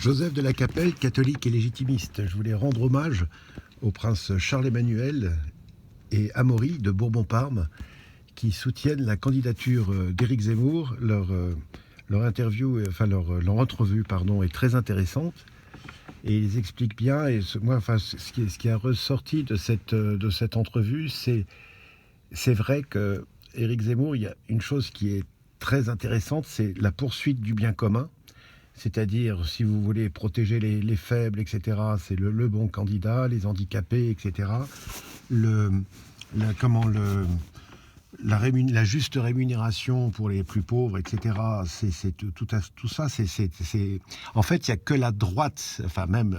Joseph de la Capelle, catholique et légitimiste. Je voulais rendre hommage au prince Charles-Emmanuel et Amaury de Bourbon-Parme qui soutiennent la candidature d'Éric Zemmour. Leur entrevue est très intéressante et ils expliquent bien. Et ce qui a ressorti de cette entrevue, c'est vrai que Éric Zemmour, il y a une chose qui est très intéressante, c'est la poursuite du bien commun. C'est-à-dire, si vous voulez protéger les faibles, etc., c'est le bon candidat, les handicapés, etc. La juste rémunération pour les plus pauvres, etc. Tout ça. En fait, il n'y a que la droite, enfin même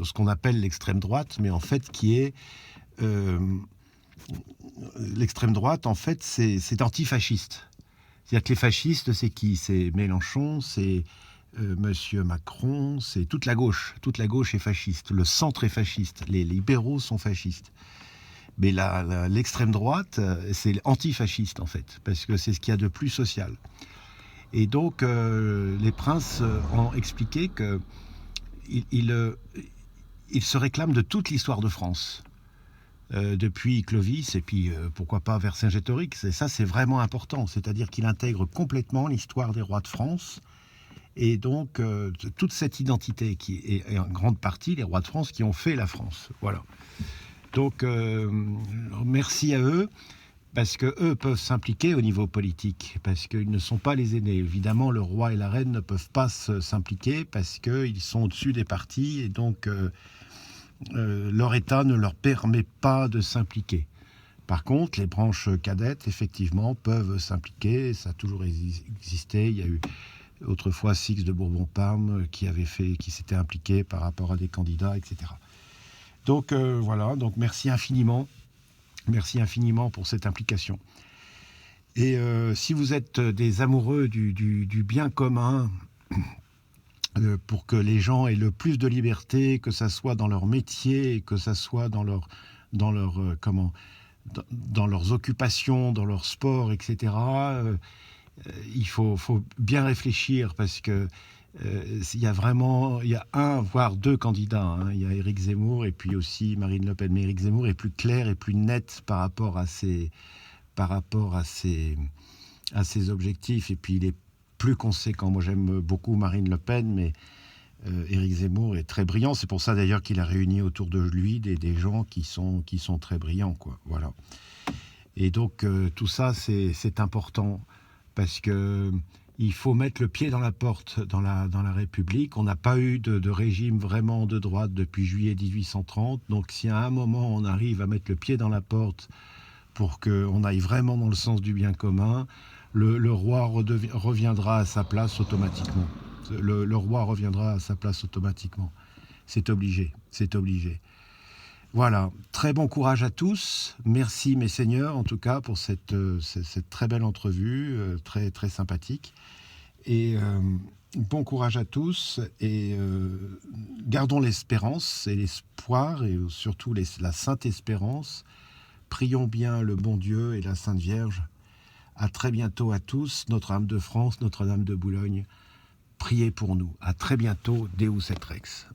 ce qu'on appelle l'extrême droite, mais en fait qui est l'extrême droite. En fait, c'est antifasciste. C'est-à-dire que les fascistes, c'est qui? C'est Mélenchon, c'est Monsieur Macron, c'est toute la gauche. Toute la gauche est fasciste. Le centre est fasciste. Les libéraux sont fascistes. Mais l'extrême droite, c'est antifasciste, en fait, parce que c'est ce qu'il y a de plus social. Et donc, les princes ont expliqué qu'ils se réclament de toute l'histoire de France. Depuis Clovis, et puis pourquoi pas Vercingétorix. Et ça, c'est vraiment important. C'est-à-dire qu'il intègre complètement l'histoire des rois de France. Et donc, toute cette identité qui est en grande partie les rois de France qui ont fait la France. Voilà. Donc, merci à eux, parce qu'eux peuvent s'impliquer au niveau politique, parce qu'ils ne sont pas les aînés. Évidemment, le roi et la reine ne peuvent pas s'impliquer, parce qu'ils sont au-dessus des partis, et donc leur État ne leur permet pas de s'impliquer. Par contre, les branches cadettes, effectivement, peuvent s'impliquer. Ça a toujours existé. Il y a eu autrefois Six de Bourbon-Parme qui s'était impliqué par rapport à des candidats, etc. Donc voilà, donc merci infiniment pour cette implication. Et si vous êtes des amoureux du bien commun, pour que les gens aient le plus de liberté, que ça soit dans leur métier, que ça soit dans leurs occupations, dans leur sport, etc. Il faut bien réfléchir, parce que il y a un, voire deux candidats. Il y a Éric Zemmour et puis aussi Marine Le Pen. Mais Éric Zemmour est plus clair et plus net par rapport à ses objectifs. Et puis il est plus conséquent. Moi, j'aime beaucoup Marine Le Pen, mais Éric Zemmour est très brillant. C'est pour ça d'ailleurs qu'il a réuni autour de lui des gens qui sont très brillants, quoi. Voilà. Et donc tout ça, c'est important, parce que il faut mettre le pied dans la porte dans la République. On n'a pas eu de régime vraiment de droite depuis juillet 1830. Donc si à un moment on arrive à mettre le pied dans la porte pour qu'on aille vraiment dans le sens du bien commun, le roi reviendra à sa place automatiquement. Le roi reviendra à sa place automatiquement. C'est obligé. Voilà, très bon courage à tous. Merci mes seigneurs, en tout cas, pour cette très belle entrevue, très, très sympathique. Et bon courage à tous, et gardons l'espérance et l'espoir, et surtout la sainte espérance. Prions bien le bon Dieu et la Sainte Vierge. À très bientôt à tous. Notre-Dame de France, Notre-Dame de Boulogne, priez pour nous. À très bientôt, Deus et Rex.